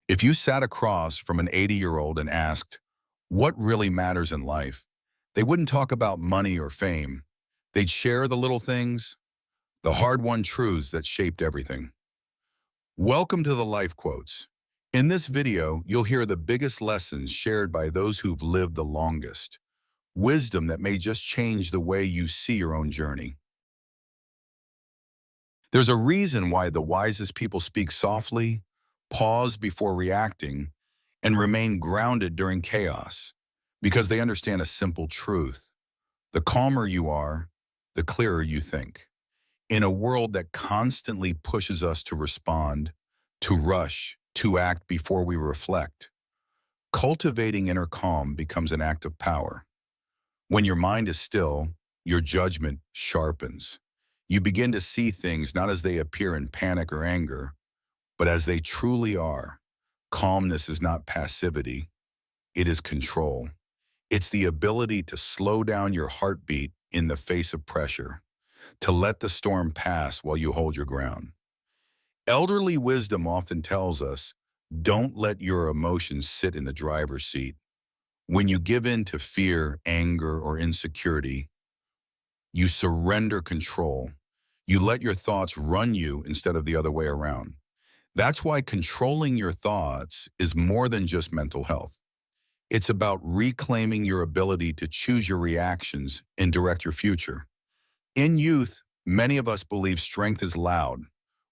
If you sat across from an 80-year-old and asked, what really matters in life? They wouldn't talk about money or fame. They'd share the little things, the hard-won truths that shaped everything. Welcome to the Life Quotes. In this video, you'll hear the biggest lessons shared by those who've lived the longest. Wisdom that may just change the way you see your own journey. There's a reason why the wisest people speak softly, pause before reacting, and remain grounded during chaos, because they understand a simple truth. The calmer you are, the clearer you think. In a world that constantly pushes us to respond, to rush, to act before we reflect, cultivating inner calm becomes an act of power. When your mind is still, your judgment sharpens. You begin to see things not as they appear in panic or anger, but as they truly are. Calmness is not passivity, it is control. It's the ability to slow down your heartbeat in the face of pressure, to let the storm pass while you hold your ground. Elderly wisdom often tells us, don't let your emotions sit in the driver's seat. When you give in to fear, anger, or insecurity, you surrender control. You let your thoughts run you instead of the other way around. That's why controlling your thoughts is more than just mental health. It's about reclaiming your ability to choose your reactions and direct your future. In youth, many of us believe strength is loud.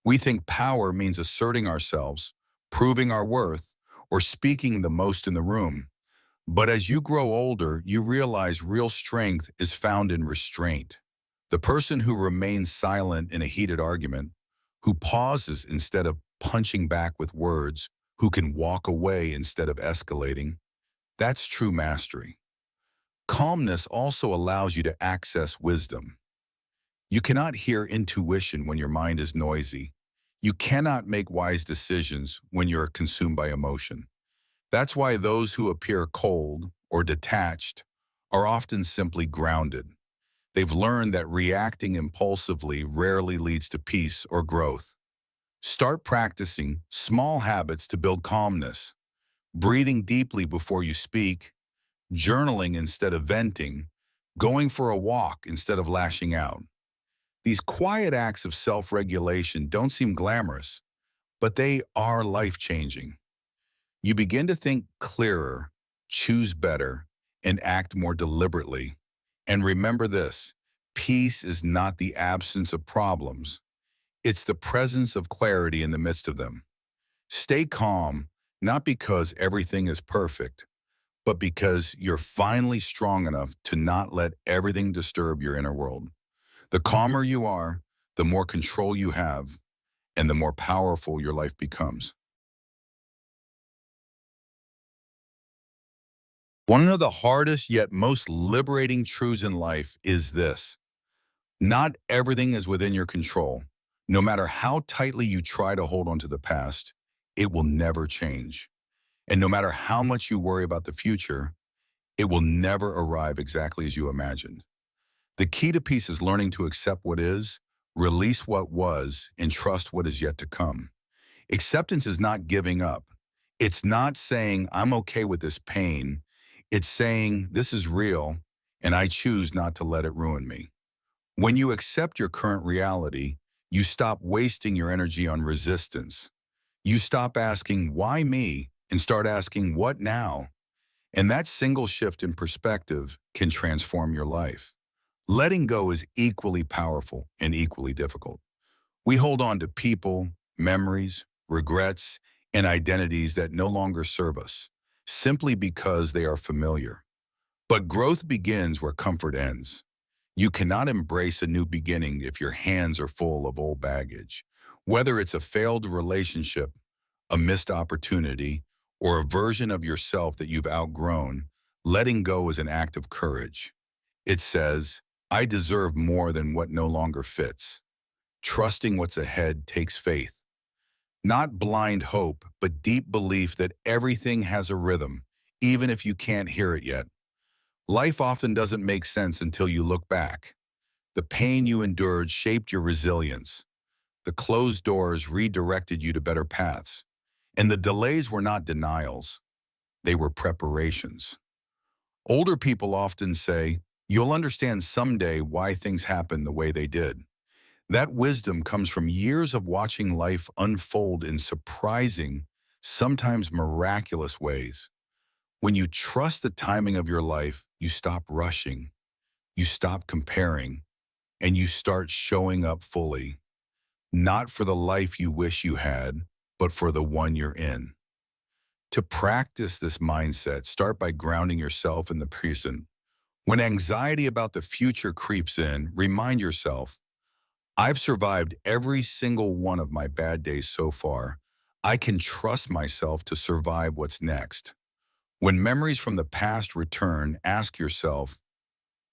We think power means asserting ourselves, proving our worth, or speaking the most in the room. But as you grow older, you realize real strength is found in restraint. The person who remains silent in a heated argument, who pauses instead of punching back with words, who can walk away instead of escalating, that's true mastery. Calmness also allows you to access wisdom. You cannot hear intuition when your mind is noisy. You cannot make wise decisions when you're consumed by emotion. That's why those who appear cold or detached are often simply grounded. They've learned that reacting impulsively rarely leads to peace or growth. Start practicing small habits to build calmness. Breathing deeply before you speak, journaling instead of venting, going for a walk instead of lashing out. These quiet acts of self-regulation don't seem glamorous, but they are life-changing. You begin to think clearer, choose better, and act more deliberately. And remember this, peace is not the absence of problems. It's the presence of clarity in the midst of them. Stay calm, not because everything is perfect, but because you're finally strong enough to not let everything disturb your inner world. The calmer you are, the more control you have, and the more powerful your life becomes. One of the hardest yet most liberating truths in life is this. Not everything is within your control. No matter how tightly you try to hold on to the past, it will never change. And no matter how much you worry about the future, it will never arrive exactly as you imagined. The key to peace is learning to accept what is, release what was, and trust what is yet to come. Acceptance is not giving up. It's not saying, I'm okay with this pain. It's saying, this is real, and I choose not to let it ruin me. When you accept your current reality, you stop wasting your energy on resistance. You stop asking, why me? And start asking, what now? And that single shift in perspective can transform your life. Letting go is equally powerful and equally difficult. We hold on to people, memories, regrets, and identities that no longer serve us, simply because they are familiar. But growth begins where comfort ends. You cannot embrace a new beginning if your hands are full of old baggage. Whether it's a failed relationship, a missed opportunity, or a version of yourself that you've outgrown, letting go is an act of courage. It says, I deserve more than what no longer fits. Trusting what's ahead takes faith. Not blind hope, but deep belief that everything has a rhythm, even if you can't hear it yet. Life often doesn't make sense until you look back. The pain you endured shaped your resilience. The closed doors redirected you to better paths. And the delays were not denials, they were preparations. Older people often say, "You'll understand someday why things happened the way they did." That wisdom comes from years of watching life unfold in surprising, sometimes miraculous ways. When you trust the timing of your life, you stop rushing, you stop comparing, and you start showing up fully, not for the life you wish you had, but for the one you're in. To practice this mindset, start by grounding yourself in the present. When anxiety about the future creeps in, remind yourself, I've survived every single one of my bad days so far. I can trust myself to survive what's next. When memories from the past return, ask yourself,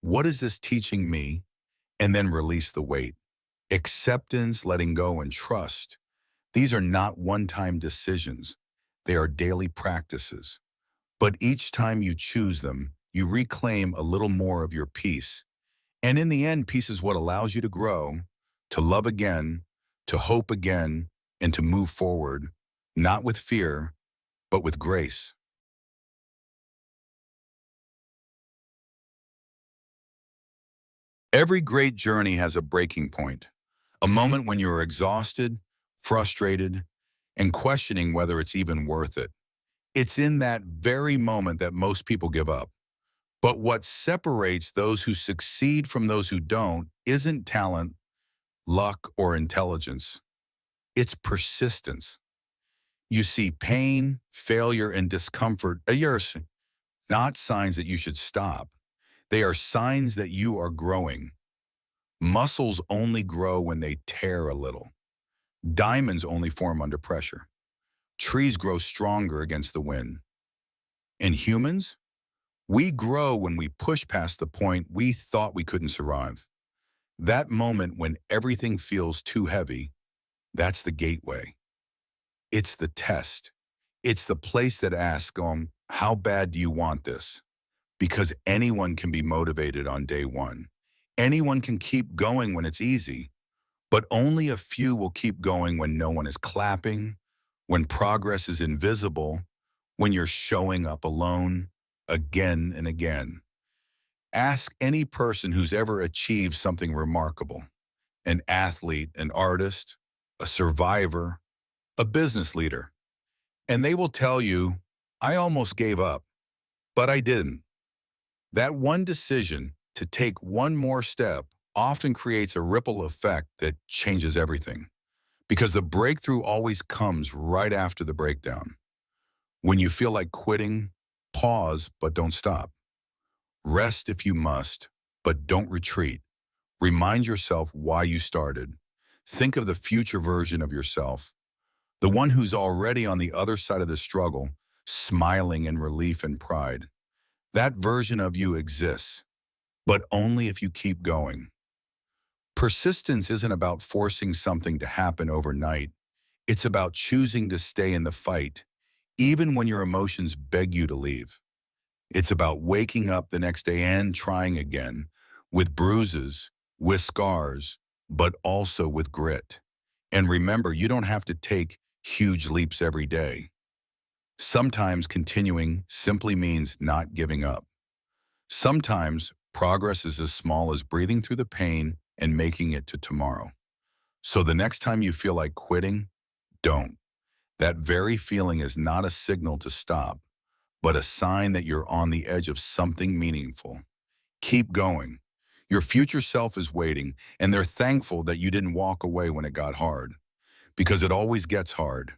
what is this teaching me? And then release the weight. Acceptance, letting go, and trust. These are not one-time decisions. They are daily practices. But each time you choose them, you reclaim a little more of your peace. And in the end, peace is what allows you to grow, to love again, to hope again, and to move forward, not with fear, but with grace. Every great journey has a breaking point, a moment when you are exhausted, frustrated, and questioning whether it's even worth it. It's in that very moment that most people give up. But what separates those who succeed from those who don't isn't talent, luck, or intelligence. It's persistence. You see, pain, failure, and discomfort are not signs that you should stop. They are signs that you are growing. Muscles only grow when they tear a little. Diamonds only form under pressure. Trees grow stronger against the wind. And humans? We grow when we push past the point we thought we couldn't survive. That moment when everything feels too heavy, that's the gateway. It's the test. It's the place that asks, how bad do you want this? Because anyone can be motivated on day one. Anyone can keep going when it's easy, but only a few will keep going when no one is clapping, when progress is invisible, when you're showing up alone again and again. Ask any person who's ever achieved something remarkable, an athlete, an artist, a survivor, a business leader, and they will tell you, I almost gave up, but I didn't. That one decision to take one more step often creates a ripple effect that changes everything, because the breakthrough always comes right after the breakdown. When you feel like quitting, pause, but don't stop. Rest if you must, but don't retreat. Remind yourself why you started. Think of the future version of yourself, the one who's already on the other side of the struggle, smiling in relief and pride. That version of you exists, but only if you keep going. Persistence isn't about forcing something to happen overnight. It's about choosing to stay in the fight, even when your emotions beg you to leave. It's about waking up the next day and trying again, with bruises, with scars, but also with grit. And remember, you don't have to take huge leaps every day. Sometimes continuing simply means not giving up. Sometimes progress is as small as breathing through the pain and making it to tomorrow. So the next time you feel like quitting, don't. That very feeling is not a signal to stop, but a sign that you're on the edge of something meaningful. Keep going. Your future self is waiting, and they're thankful that you didn't walk away when it got hard, because it always gets hard,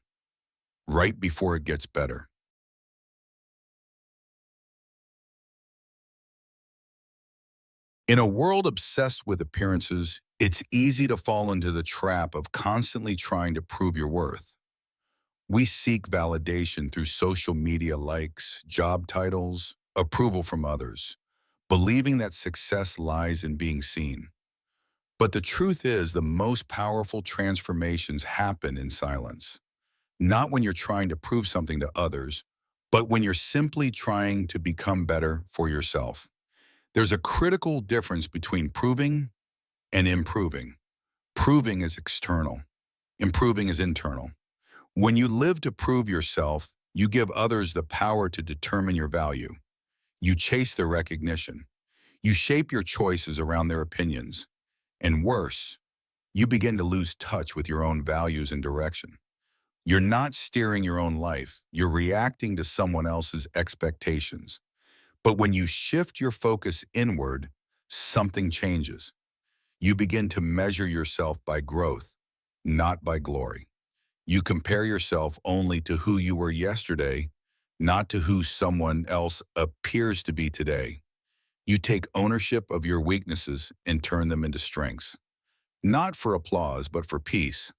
right before it gets better. In a world obsessed with appearances, it's easy to fall into the trap of constantly trying to prove your worth. We seek validation through social media likes, job titles, approval from others, believing that success lies in being seen. But the truth is, the most powerful transformations happen in silence. Not when you're trying to prove something to others, but when you're simply trying to become better for yourself. There's a critical difference between proving and improving. Proving is external. Improving is internal. When you live to prove yourself, you give others the power to determine your value. You chase their recognition. You shape your choices around their opinions. And worse, you begin to lose touch with your own values and direction. You're not steering your own life. You're reacting to someone else's expectations. But when you shift your focus inward, something changes. You begin to measure yourself by growth, not by glory. You compare yourself only to who you were yesterday, not to who someone else appears to be today. You take ownership of your weaknesses and turn them into strengths, not for applause, but for peace.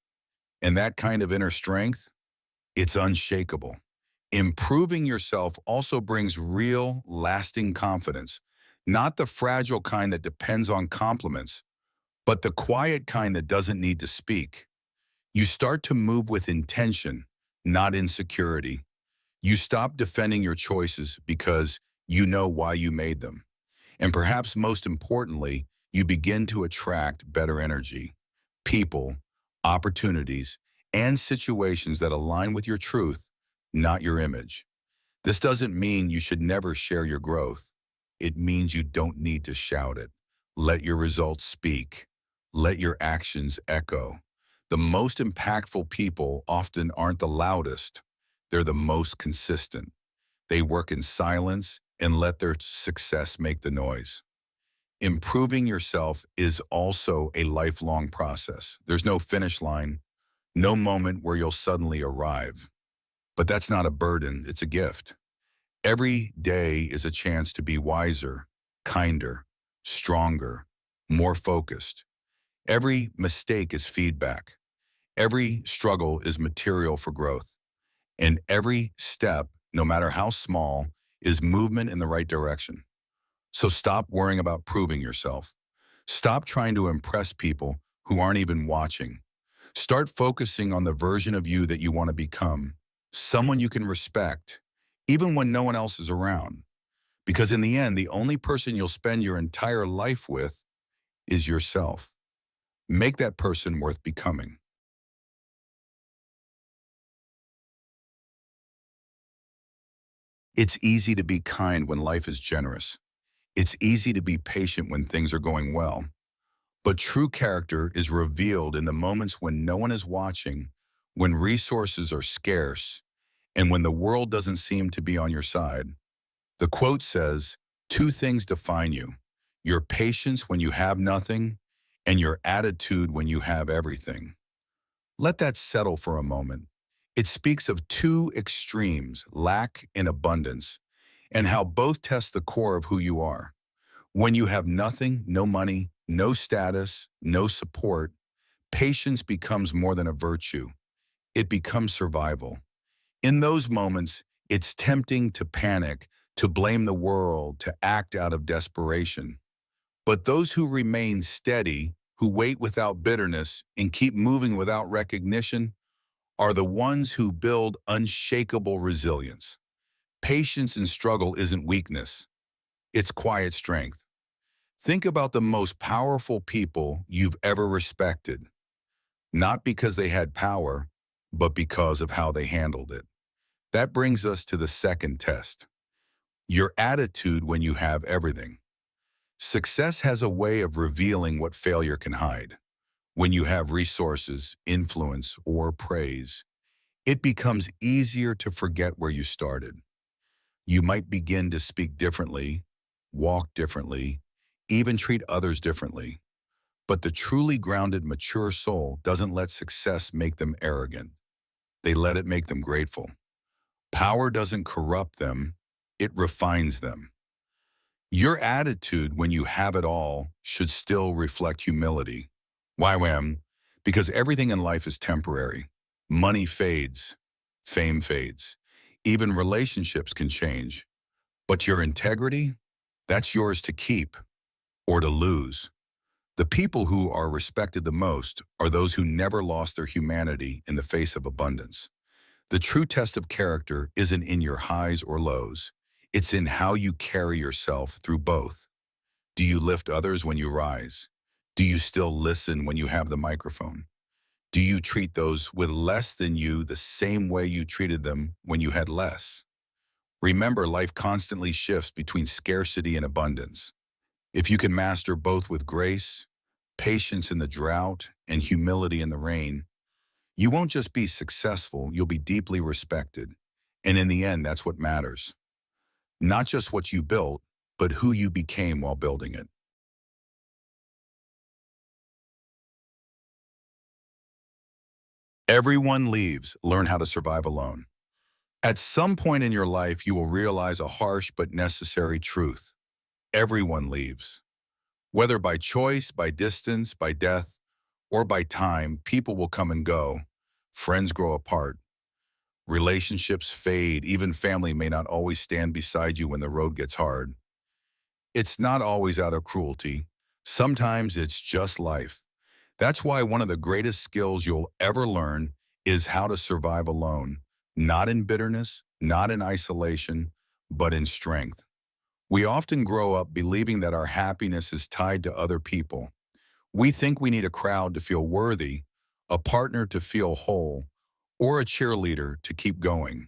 And that kind of inner strength, it's unshakable. Improving yourself also brings real, lasting confidence, not the fragile kind that depends on compliments, but the quiet kind that doesn't need to speak. You start to move with intention, not insecurity. You stop defending your choices because you know why you made them. And perhaps most importantly, you begin to attract better energy, people, opportunities, and situations that align with your truth, not your image. This doesn't mean you should never share your growth. It means you don't need to shout it. Let your results speak. Let your actions echo. The most impactful people often aren't the loudest. They're the most consistent. They work in silence and let their success make the noise. Improving yourself is also a lifelong process. There's no finish line, no moment where you'll suddenly arrive. But that's not a burden, it's a gift. Every day is a chance to be wiser, kinder, stronger, more focused. Every mistake is feedback. Every struggle is material for growth. And every step, no matter how small, is movement in the right direction. So stop worrying about proving yourself. Stop trying to impress people who aren't even watching. Start focusing on the version of you that you want to become, someone you can respect, even when no one else is around. Because in the end, the only person you'll spend your entire life with is yourself. Make that person worth becoming. It's easy to be kind when life is generous. It's easy to be patient when things are going well. But true character is revealed in the moments when no one is watching, when resources are scarce, and when the world doesn't seem to be on your side. The quote says, "Two things define you, your patience when you have nothing, and your attitude when you have everything." Let that settle for a moment. It speaks of two extremes, lack and abundance, and how both test the core of who you are. When you have nothing, no money, no status, no support, patience becomes more than a virtue. It becomes survival. In those moments, it's tempting to panic, to blame the world, to act out of desperation. But those who remain steady, who wait without bitterness, and keep moving without recognition, are the ones who build unshakable resilience. Patience in struggle isn't weakness, it's quiet strength. Think about the most powerful people you've ever respected, not because they had power, but because of how they handled it. That brings us to the second test, your attitude when you have everything. Success has a way of revealing what failure can hide. When you have resources, influence, or praise, it becomes easier to forget where you started. You might begin to speak differently, walk differently, even treat others differently. But the truly grounded, mature soul doesn't let success make them arrogant. They let it make them grateful. Power doesn't corrupt them, it refines them. Your attitude when you have it all should still reflect humility. Why, wham? Because everything in life is temporary. Money fades, fame fades. Even relationships can change. But your integrity, that's yours to keep or to lose. The people who are respected the most are those who never lost their humanity in the face of abundance. The true test of character isn't in your highs or lows. It's in how you carry yourself through both. Do you lift others when you rise? Do you still listen when you have the microphone? Do you treat those with less than you the same way you treated them when you had less? Remember, life constantly shifts between scarcity and abundance. If you can master both with grace, patience in the drought, and humility in the rain, you won't just be successful, you'll be deeply respected. And in the end, that's what matters. Not just what you built, but who you became while building it. Everyone leaves, learn how to survive alone. At some point in your life, you will realize a harsh but necessary truth. Everyone leaves. Whether by choice, by distance, by death, or by time, people will come and go. Friends grow apart. Relationships fade. Even family may not always stand beside you when the road gets hard. It's not always out of cruelty. Sometimes it's just life. That's why one of the greatest skills you'll ever learn is how to survive alone, not in bitterness, not in isolation, but in strength. We often grow up believing that our happiness is tied to other people. We think we need a crowd to feel worthy, a partner to feel whole, or a cheerleader to keep going.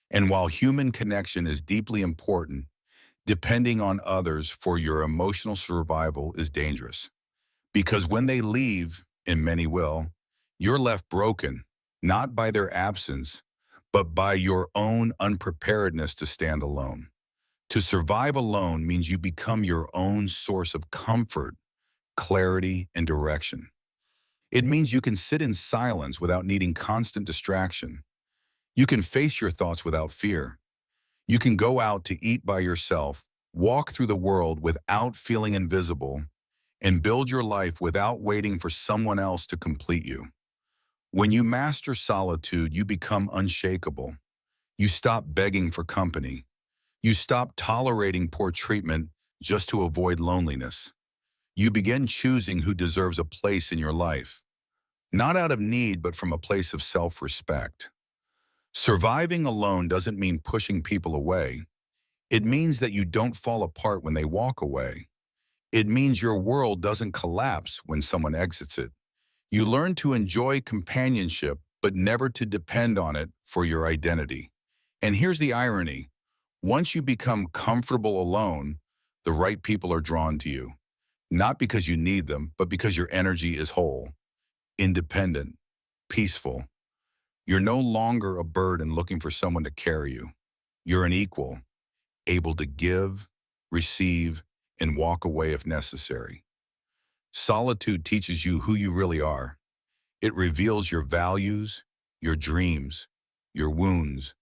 And while human connection is deeply important, depending on others for your emotional survival is dangerous. Because when they leave, and many will, you're left broken, not by their absence, but by your own unpreparedness to stand alone. To survive alone means you become your own source of comfort, clarity, and direction. It means you can sit in silence without needing constant distraction. You can face your thoughts without fear. You can go out to eat by yourself, walk through the world without feeling invisible, and build your life without waiting for someone else to complete you. When you master solitude, you become unshakable. You stop begging for company. You stop tolerating poor treatment just to avoid loneliness. You begin choosing who deserves a place in your life, not out of need, but from a place of self-respect. Surviving alone doesn't mean pushing people away. It means that you don't fall apart when they walk away. It means your world doesn't collapse when someone exits it. You learn to enjoy companionship, but never to depend on it for your identity. And here's the irony. Once you become comfortable alone, the right people are drawn to you. Not because you need them, but because your energy is whole, independent, peaceful. You're no longer a burden looking for someone to carry you. You're an equal, able to give, receive, and walk away if necessary. Solitude teaches you who you really are. It reveals your values, your dreams, your wounds,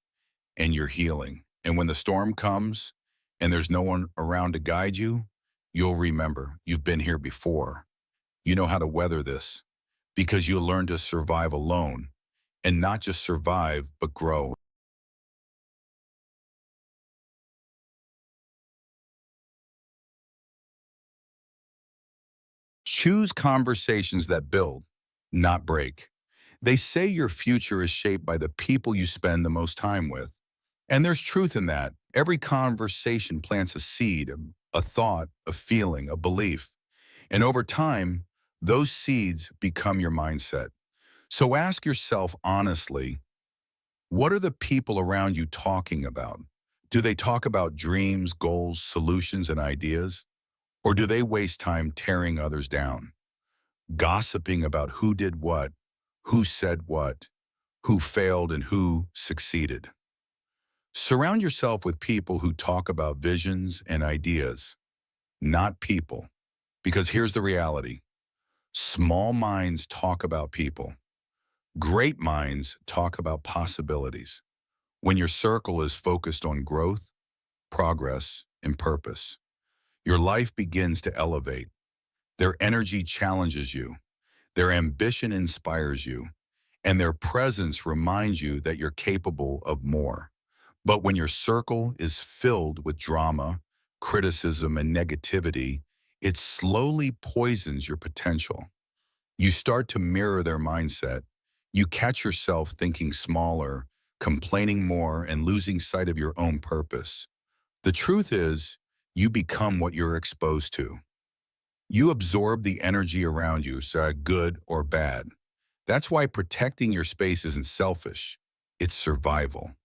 and your healing. And when the storm comes and there's no one around to guide you, you'll remember you've been here before. You know how to weather this because you'll learn to survive alone and not just survive, but grow. Choose conversations that build, not break. They say your future is shaped by the people you spend the most time with. And there's truth in that. Every conversation plants a seed, a thought, a feeling, a belief. And over time, those seeds become your mindset. So ask yourself honestly, what are the people around you talking about? Do they talk about dreams, goals, solutions, and ideas? Or do they waste time tearing others down, gossiping about who did what, who said what, who failed, and who succeeded? Surround yourself with people who talk about visions and ideas, not people. Because here's the reality. Small minds talk about people. Great minds talk about possibilities. When your circle is focused on growth, progress, and purpose, your life begins to elevate. Their energy challenges you. Their ambition inspires you. And their presence reminds you that you're capable of more. But when your circle is filled with drama, criticism, and negativity, it slowly poisons your potential. You start to mirror their mindset. You catch yourself thinking smaller, complaining more, and losing sight of your own purpose. The truth is, you become what you're exposed to. You absorb the energy around you, so good or bad. That's why protecting your space isn't selfish, it's survival.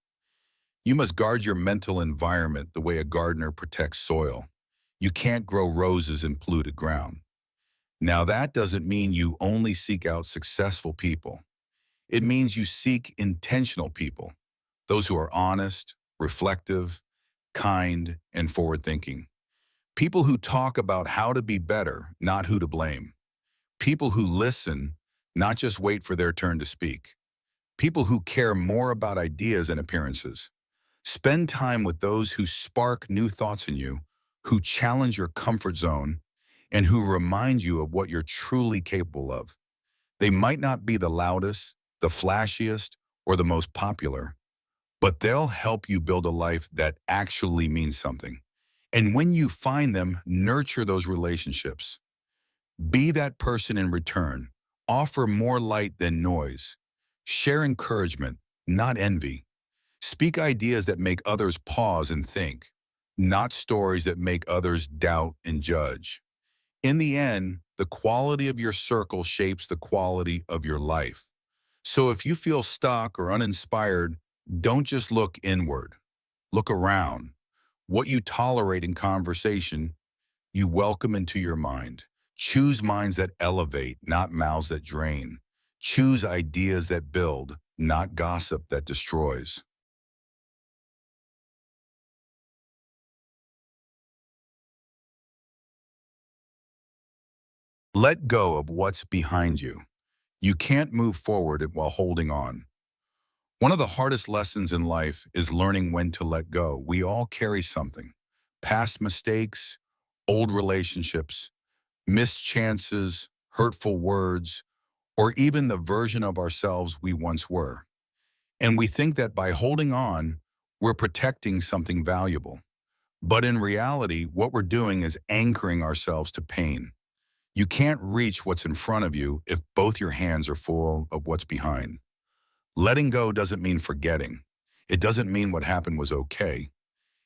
You must guard your mental environment the way a gardener protects soil. You can't grow roses in polluted ground. Now, that doesn't mean you only seek out successful people. It means you seek intentional people, those who are honest, reflective, kind, and forward-thinking. People who talk about how to be better, not who to blame. People who listen, not just wait for their turn to speak. People who care more about ideas and appearances. Spend time with those who spark new thoughts in you, who challenge your comfort zone, and who remind you of what you're truly capable of. They might not be the loudest, the flashiest, or the most popular, but they'll help you build a life that actually means something. And when you find them, nurture those relationships. Be that person in return. Offer more light than noise. Share encouragement, not envy. Speak ideas that make others pause and think, not stories that make others doubt and judge. In the end, the quality of your circle shapes the quality of your life. So if you feel stuck or uninspired, don't just look inward. Look around. What you tolerate in conversation, you welcome into your mind. Choose minds that elevate, not mouths that drain. Choose ideas that build, not gossip that destroys. Let go of what's behind you. You can't move forward while holding on. One of the hardest lessons in life is learning when to let go. We all carry something. Past mistakes, old relationships, missed chances, hurtful words, or even the version of ourselves we once were. And we think that by holding on, we're protecting something valuable. But in reality, what we're doing is anchoring ourselves to pain. You can't reach what's in front of you if both your hands are full of what's behind. Letting go doesn't mean forgetting. It doesn't mean what happened was okay.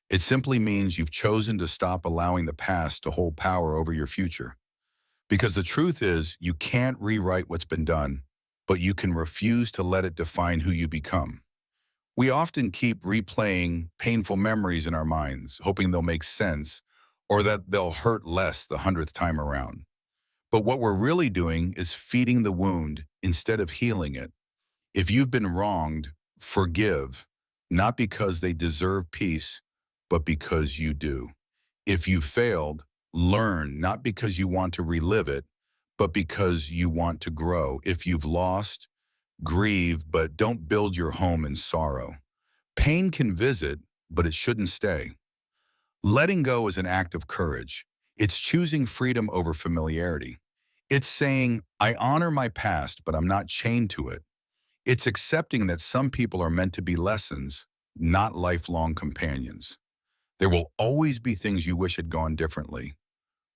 It simply means you've chosen to stop allowing the past to hold power over your future. Because the truth is, you can't rewrite what's been done, but you can refuse to let it define who you become. We often keep replaying painful memories in our minds, hoping they'll make sense or that they'll hurt less the 100th time around. But what we're really doing is feeding the wound instead of healing it. If you've been wronged, forgive, not because they deserve peace, but because you do. If you failed, learn, not because you want to relive it, but because you want to grow. If you've lost, grieve, but don't build your home in sorrow. Pain can visit, but it shouldn't stay. Letting go is an act of courage. It's choosing freedom over familiarity. It's saying, I honor my past, but I'm not chained to it. It's accepting that some people are meant to be lessons, not lifelong companions. There will always be things you wish had gone differently,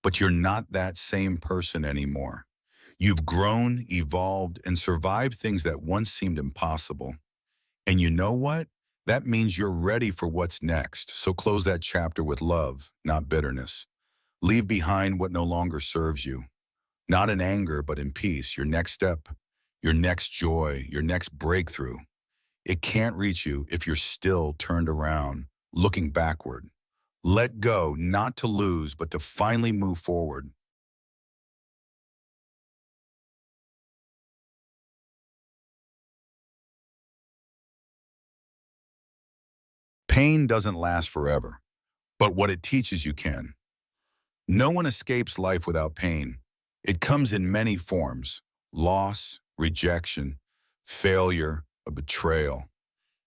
but you're not that same person anymore. You've grown, evolved, and survived things that once seemed impossible. And you know what? That means you're ready for what's next. So close that chapter with love, not bitterness. Leave behind what no longer serves you. Not in anger, but in peace. Your next step, your next joy, your next breakthrough. It can't reach you if you're still turned around, looking backward. Let go, not to lose, but to finally move forward. Pain doesn't last forever, but what it teaches you can. No one escapes life without pain. It comes in many forms: loss, rejection, failure, a betrayal.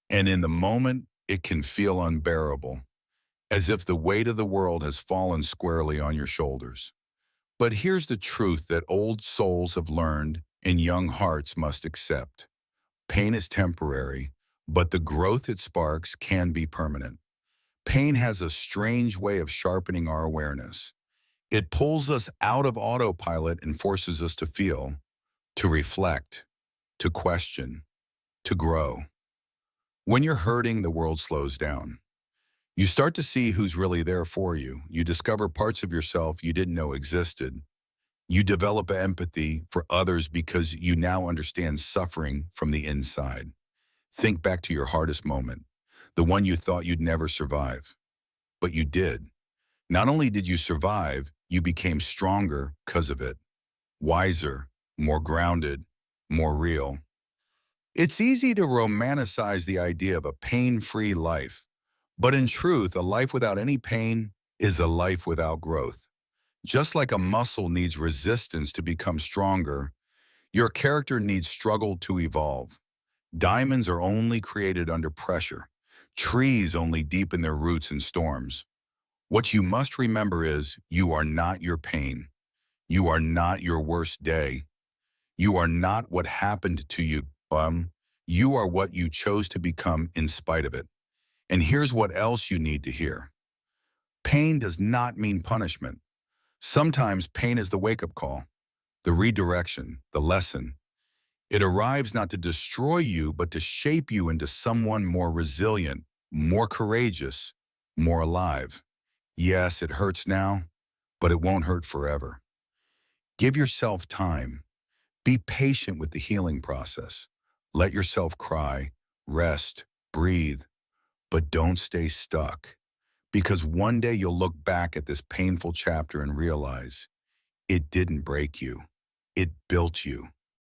And in the moment, it can feel unbearable, as if the weight of the world has fallen squarely on your shoulders. But here's the truth that old souls have learned and young hearts must accept. Pain is temporary, but the growth it sparks can be permanent. Pain has a strange way of sharpening our awareness. It pulls us out of autopilot and forces us to feel, to reflect, to question, to grow. When you're hurting, the world slows down. You start to see who's really there for you. You discover parts of yourself you didn't know existed. You develop empathy for others because you now understand suffering from the inside. Think back to your hardest moment, the one you thought you'd never survive. But you did. Not only did you survive, you became stronger because of it. Wiser, more grounded, more real. It's easy to romanticize the idea of a pain-free life, but in truth, a life without any pain is a life without growth. Just like a muscle needs resistance to become stronger, your character needs struggle to evolve. Diamonds are only created under pressure. Trees only deepen their roots in storms. What you must remember is you are not your pain. You are not your worst day. You are not what happened to you, bum. You are what you chose to become in spite of it. And here's what else you need to hear. Pain does not mean punishment. Sometimes pain is the wake-up call, the redirection, the lesson. It arrives not to destroy you, but to shape you into someone more resilient, more courageous, more alive. Yes, it hurts now, but it won't hurt forever. Give yourself time. Be patient with the healing process. Let yourself cry, rest, breathe, but don't stay stuck. Because one day you'll look back at this painful chapter and realize it didn't break you. It built you.